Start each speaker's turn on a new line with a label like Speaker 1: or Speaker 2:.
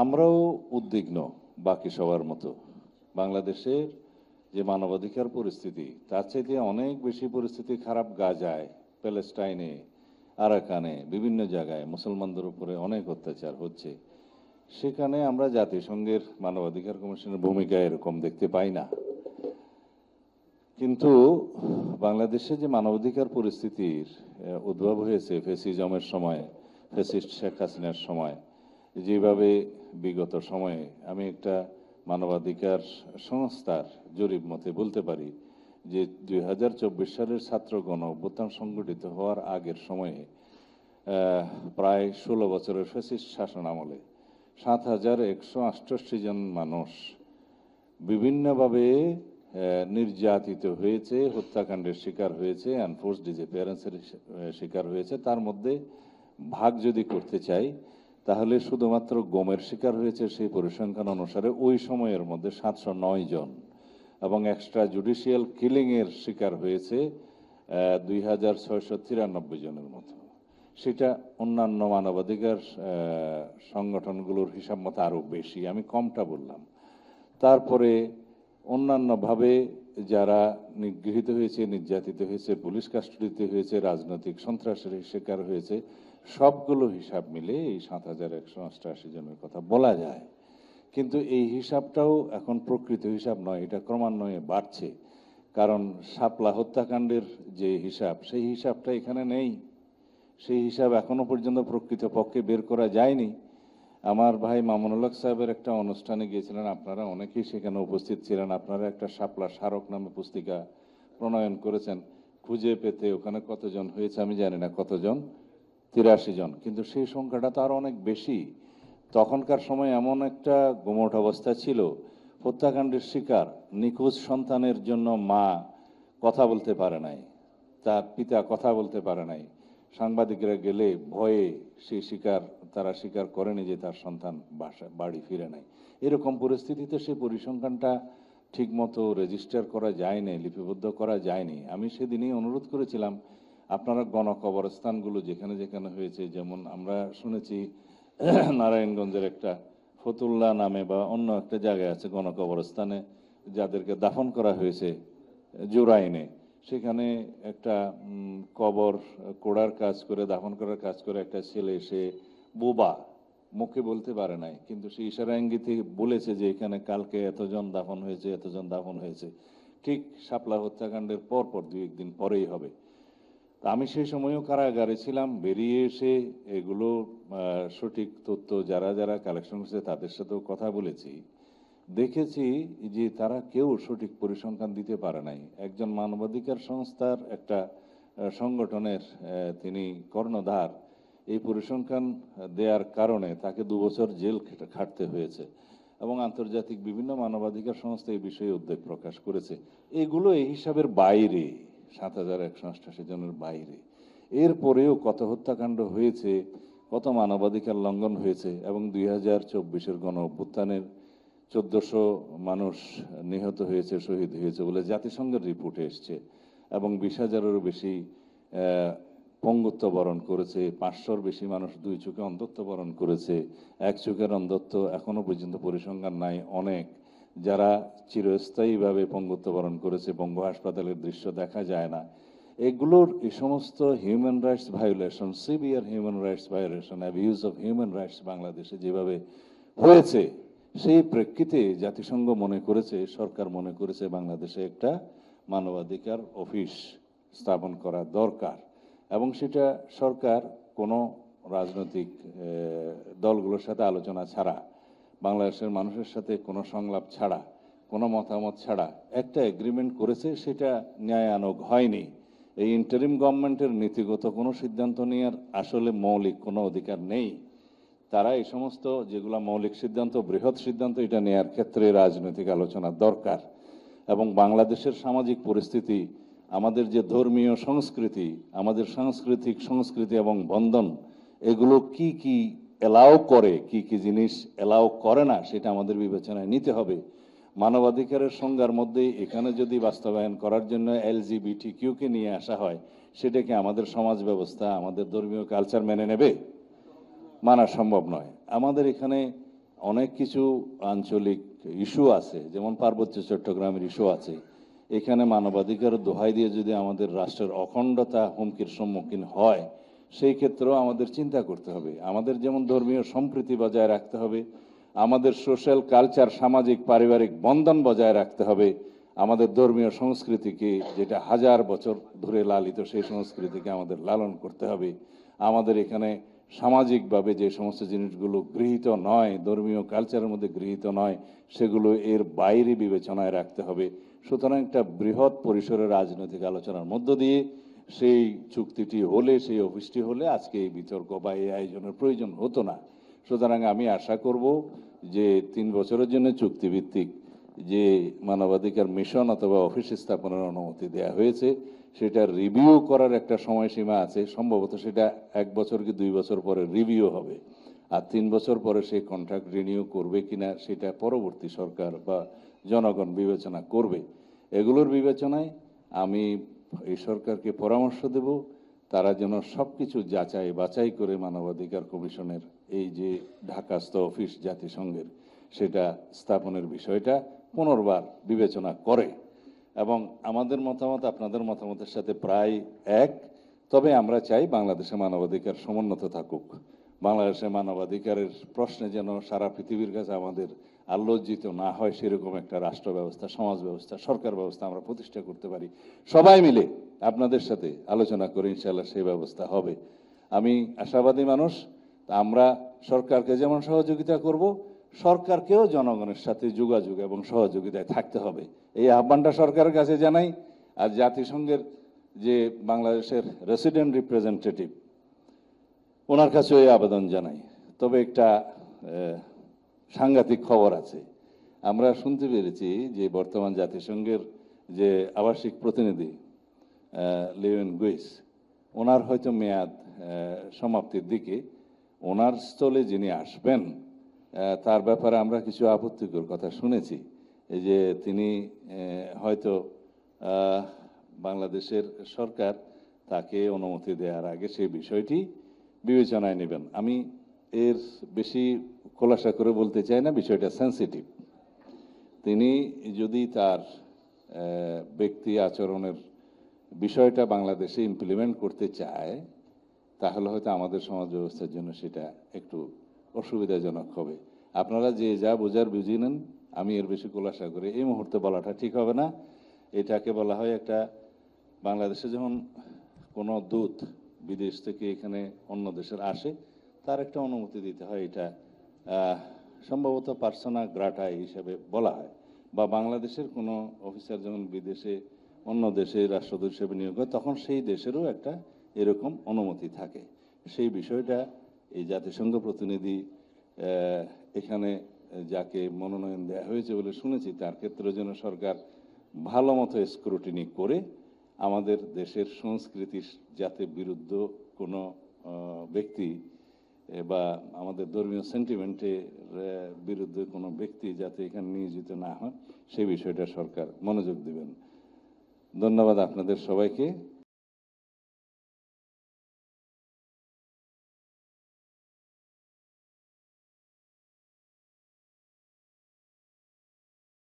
Speaker 1: আমরাও উদ্বিগ্ন বাকি সবার মতো। বাংলাদেশের যে মানবাধিকার পরিস্থিতি তার চাইতে অনেক বেশি পরিস্থিতি খারাপ গাজায়, প্যালেস্টাইনে, আরাকানে, বিভিন্ন জায়গায় মুসলমানদের উপরে অনেক অত্যাচার হচ্ছে। সেখানে আমরা জাতিসংঘের মানবাধিকার কমিশনের ভূমিকা এরকম দেখতে পাই না। কিন্তু বাংলাদেশে যে মানবাধিকার পরিস্থিতির উদ্ভব হয়েছে ফ্যাসিজমের সময়, ফ্যাসিস্ট শেখ হাসিনার সময়, যেভাবে বিগত সময়ে আমি একটা মানবাধিকার সংস্থার জরিপ মতে বলতে পারি যে 2024 সালের ছাত্র গণ অভ্যুত্থান সংগঠিত হওয়ার আগের সময়ে প্রায় 16 বছরের ফ্যাসিস্ট শাসন আমলে 7,168 জন মানুষ বিভিন্নভাবে নির্যাতিত হয়েছে, হত্যাকাণ্ডের শিকার হয়েছে, এনফোর্সড ডিসঅ্যাপিয়ারেন্সের শিকার হয়েছে। তার মধ্যে ভাগ যদি করতে চাই তাহলে শুধুমাত্র গমের শিকার হয়েছে সেই পরিসংখ্যান অনুসারে ওই সময়ের মধ্যে 709 জন, এবং এক্সট্রা জুডিশিয়াল কিলিংয়ের শিকার হয়েছে 2,693 জনের মতো। সেটা অন্যান্য মানবাধিকার সংগঠনগুলোর হিসাব মতো আরও বেশি, আমি কমটা বললাম। তারপরে অন্যান্যভাবে যারা নিগৃহীত হয়েছে, নির্যাতিত হয়েছে, পুলিশ কাস্টডিতে হয়েছে, রাজনৈতিক সন্ত্রাসের শিকার হয়েছে, সবগুলো হিসাব মিলে এই 7,188 জনের কথা বলা যায়। কিন্তু এই হিসাবটাও এখন প্রকৃত হিসাব নয়, এটা ক্রমান্বয়ে বাড়ছে। কারণ শাপলা হত্যাকাণ্ডের যে হিসাব, সেই হিসাবটা এখানে নেই। সেই হিসাব এখনো পর্যন্ত প্রকৃতপক্ষে বের করা যায়নি। আমার ভাই মামুনুল হক সাহেবের একটা অনুষ্ঠানে গিয়েছিলেন, আপনারা অনেকেই সেখানে উপস্থিত ছিলেন। আপনারা একটা শাপলা স্মারক নামে পুস্তিকা প্রণয়ন করেছেন। খুঁজে পেতে ওখানে কতজন হয়েছে আমি জানি না, কতজন, 83 জন। কিন্তু সেই সংখ্যাটা তো আরো অনেক বেশি। তখনকার সময় এমন একটা গুমোট অবস্থা ছিল, হত্যাকাণ্ডের শিকার নিখোঁজ সন্তানের জন্য মা কথা বলতে পারে নাই, তার পিতা কথা বলতে পারে নাই। সাংবাদিকরা গেলে ভয়ে সেই তারা স্বীকার করেনি যে তার সন্তান বাড়ি ফিরে নাই। এরকম পরিস্থিতিতে সেই পরিসংখ্যানটা ঠিকমতো রেজিস্টার করা যায়নি, লিপিবদ্ধ করা যায়নি। আমি সেদিনই অনুরোধ করেছিলাম আপনারা গণকবরস্থানগুলো যেখানে যেখানে হয়েছে, যেমন আমরা শুনেছি নারায়ণগঞ্জের একটা ফতুল্লা নামে বা অন্য একটা জায়গায় আছে গণকবরস্থানে যাদেরকে দাফন করা হয়েছে জোরাইনে, সেখানে একটা কবর কোড়ার কাজ করে, দাফন করার কাজ করে একটা ছেলে, সে বোবা, মুখে বলতে পারে নাই, কিন্তু সে ইশারা ইঙ্গিতে বলেছে যে এখানে কালকে এতজন দাফন হয়েছে, এতজন দাফন হয়েছে। ঠিক শাপলা হত্যাকাণ্ডের পর 2-1 দিন পরেই হবে। আমি সেই সময়ও কারাগারে ছিলাম। বেরিয়ে এসে এগুলো সঠিক তথ্য যারা যারা কালেকশন করছে তাদের সাথেও কথা বলেছি, দেখেছি যে তারা কেউ সঠিক পরিসংখ্যান দিতে পারে নাই। একজন মানবাধিকার সংস্থার একটা সংগঠনের তিনি কর্ণধার, এই পরিসংখ্যান দেওয়ার কারণে তাকে 2 বছর জেল খাটতে হয়েছে, এবং আন্তর্জাতিক বিভিন্ন মানবাধিকার সংস্থা এই বিষয়ে উদ্বেগ প্রকাশ করেছে। এগুলো এই হিসাবের বাইরে, 7,188 জনের বাইরে। এরপরেও কত হত্যাকাণ্ড হয়েছে, কত মানবাধিকার লঙ্ঘন হয়েছে, এবং 2024-এর গণ অভ্যুত্থানের 1400 মানুষ নিহত হয়েছে, শহীদ হয়েছে বলে জাতিসংঘের রিপোর্টে এসছে, এবং 20,000-এরও বেশি পঙ্গুত্ব বরণ করেছে, 500-র বেশি মানুষ 2 চোখে অন্ধত্ব বরণ করেছে, 1 চোখের অন্ধত্ব এখনো পর্যন্ত পরিসংখ্যান নাই অনেক, যারা চিরস্থায়ীভাবে পঙ্গুত্ব বরণ করেছে, বঙ্গ হাসপাতালের দৃশ্য দেখা যায় না। এগুলোর এই সমস্ত human rights violation, severe human rights violation, abuse of human rights বাংলাদেশে যেভাবে হয়েছে, সেই প্রেক্ষিতে জাতিসংঘ মনে করেছে, সরকার মনে করেছে বাংলাদেশে একটা মানবাধিকার অফিস স্থাপন করা দরকার, এবং সেটা সরকার কোনো রাজনৈতিক দলগুলোর সাথে আলোচনা ছাড়া, বাংলাদেশের মানুষের সাথে কোনো সংলাপ ছাড়া, কোনো মতামত ছাড়া একটা এগ্রিমেন্ট করেছে। সেটা ন্যায়ানুগ হয়নি। এই ইন্টারিম গভর্নমেন্টের নীতিগত কোনো সিদ্ধান্ত নেওয়ার আসলে মৌলিক কোনো অধিকার নেই। তারা এই সমস্ত যেগুলো মৌলিক সিদ্ধান্ত, বৃহৎ সিদ্ধান্ত, এটা নেওয়ার ক্ষেত্রে রাজনৈতিক আলোচনা দরকার। এবং বাংলাদেশের সামাজিক পরিস্থিতি, আমাদের যে ধর্মীয় সংস্কৃতি, আমাদের সাংস্কৃতিক সংস্কৃতি এবং বন্ধন, এগুলো কি কি এলাও করে, কি কি জিনিস এলাও করে না, সেটা আমাদের বিবেচনায় নিতে হবে। মানবাধিকারের সংজ্ঞার মধ্যে এখানে যদি বাস্তবায়ন করার জন্য LGBTQ-কে নিয়ে আসা হয়, সেটাকে আমাদের সমাজ ব্যবস্থা, আমাদের ধর্মীয় কালচার মেনে নেবে? মানা সম্ভব নয়। আমাদের এখানে অনেক কিছু আঞ্চলিক ইস্যু আছে, যেমন পার্বত্য চট্টগ্রামের ইস্যু আছে। এখানে মানবাধিকার দোহাই দিয়ে যদি আমাদের রাষ্ট্রের অখণ্ডতা হুমকির সম্মুখীন হয়, সেই ক্ষেত্রেও আমাদের চিন্তা করতে হবে। আমাদের যেমন ধর্মীয় সম্প্রীতি বজায় রাখতে হবে, আমাদের সোশ্যাল কালচার, সামাজিক পারিবারিক বন্ধন বজায় রাখতে হবে, আমাদের ধর্মীয় সংস্কৃতিকে, যেটা হাজার বছর ধরে লালিত, সেই সংস্কৃতিকে আমাদের লালন করতে হবে। আমাদের এখানে সামাজিকভাবে যে সমস্ত জিনিসগুলো গৃহীত নয়, ধর্মীয় কালচারের মধ্যে গৃহীত নয়, সেগুলো এর বাইরে বিবেচনায় রাখতে হবে। সুতরাং একটা বৃহৎ পরিসরের রাজনৈতিক আলোচনার মধ্য দিয়ে সেই চুক্তিটি হলে, সেই অফিসটি হলে আজকে এই বিতর্ক বা এই আয়োজনের প্রয়োজন হতো না। সুতরাং আমি আশা করব যে 3 বছরের জন্য চুক্তিভিত্তিক যে মানবাধিকার মিশন অথবা অফিস স্থাপনের অনুমতি দেওয়া হয়েছে, সেটা রিভিউ করার একটা সময়সীমা আছে। সম্ভবত সেটা 1 বছর কি 2 বছর পরে রিভিউ হবে, আর 3 বছর পরে সেই কন্ট্রাক্ট রিনিউ করবে কিনা সেটা পরবর্তী সরকার বা জনগণ বিবেচনা করবে। এগুলোর বিবেচনায় আমি এই সরকারকে পরামর্শ দেব, তারা যেন সবকিছু যাচাই বাছাই করে মানবাধিকার কমিশনের এই যে ঢাকাস্থ অফিস জাতিসংঘের, সেটা স্থাপনের বিষয়টা পুনর্বার বিবেচনা করে। এবং আমাদের মতামত আপনাদের মতামতের সাথে প্রায় এক। তবে আমরা চাই বাংলাদেশে মানবাধিকার সমুন্নত থাকুক। বাংলাদেশে মানবাধিকারের প্রশ্নে যেন সারা পৃথিবীর কাছে আমাদের আলোচিত না হয়, সেরকম একটা রাষ্ট্র ব্যবস্থা, সমাজ ব্যবস্থা, সরকার ব্যবস্থা আমরা প্রতিষ্ঠা করতে পারি। সবাই মিলে আপনাদের সাথে আলোচনা করে ইনশাআল্লাহ সেই ব্যবস্থা হবে। আমি আশাবাদী মানুষ। আমরা সরকারকে যেমন সহযোগিতা করব, সরকারকেও জনগণের সাথে যোগাযোগ এবং সহযোগিতায় থাকতে হবে, এই আহ্বানটা সরকারের কাছে জানাই। আর জাতিসংঘের যে বাংলাদেশের রেসিডেন্ট রিপ্রেজেন্টেটিভ, ওনার কাছেও এই আবেদন জানাই। তবে একটা সাংঘাতিক খবর আছে। আমরা শুনতে পেরেছি যে বর্তমান জাতিসংঘের যে আবাসিক প্রতিনিধি লিওয়েন গুইস, ওনার হয়তো মেয়াদ সমাপ্তির দিকে। ওনার স্থলে যিনি আসবেন, তার ব্যাপারে আমরা কিছু আপত্তিকর কথা শুনেছি, এই যে তিনি হয়তো বাংলাদেশের সরকার তাকে অনুমতি দেওয়ার আগে সেই বিষয়টি বিবেচনায় নেবেন। আমি এর বেশি খোলাসা করে বলতে চাই না, বিষয়টা সেন্সিটিভ। তিনি যদি তার ব্যক্তি আচরণের বিষয়টা বাংলাদেশে ইমপ্লিমেন্ট করতে চায়, তাহলে হয়তো আমাদের সমাজ ব্যবস্থার জন্য সেটা একটু অসুবিধাজনক হবে। আপনারা যে যা বোঝার বুঝিয়ে নেন, আমি এর বেশি খোলাসা করে এই মুহূর্তে বলাটা ঠিক হবে না। এটাকে বলা হয় একটা, বাংলাদেশে যখন কোনো দূত বিদেশ থেকে এখানে অন্য দেশের আসে, তার একটা অনুমতি দিতে হয়। এটা সম্ভবত পার্সোনা গ্রাটা হিসেবে বলা হয়। বা বাংলাদেশের কোনো অফিসার যখন বিদেশে অন্য দেশে রাষ্ট্রদূত হিসেবে নিয়োগ হয়, তখন সেই দেশেরও একটা এরকম অনুমতি থাকে। সেই বিষয়টা এই জাতিসংঘ প্রতিনিধি এখানে যাকে মনোনয়ন দেওয়া হয়েছে বলে শুনেছি, তার ক্ষেত্রে যেন সরকার ভালো মতো স্ক্রুটিনি করে আমাদের দেশের সংস্কৃতির যাতে বিরুদ্ধ কোনো ব্যক্তি বা আমাদের ধর্মীয় সেন্টিমেন্টের বিরুদ্ধে কোনো ব্যক্তি যাতে এখানে নিয়োজিত না হয়, সেই বিষয়টা সরকার মনোযোগ দেবেন। ধন্যবাদ আপনাদের সবাইকে।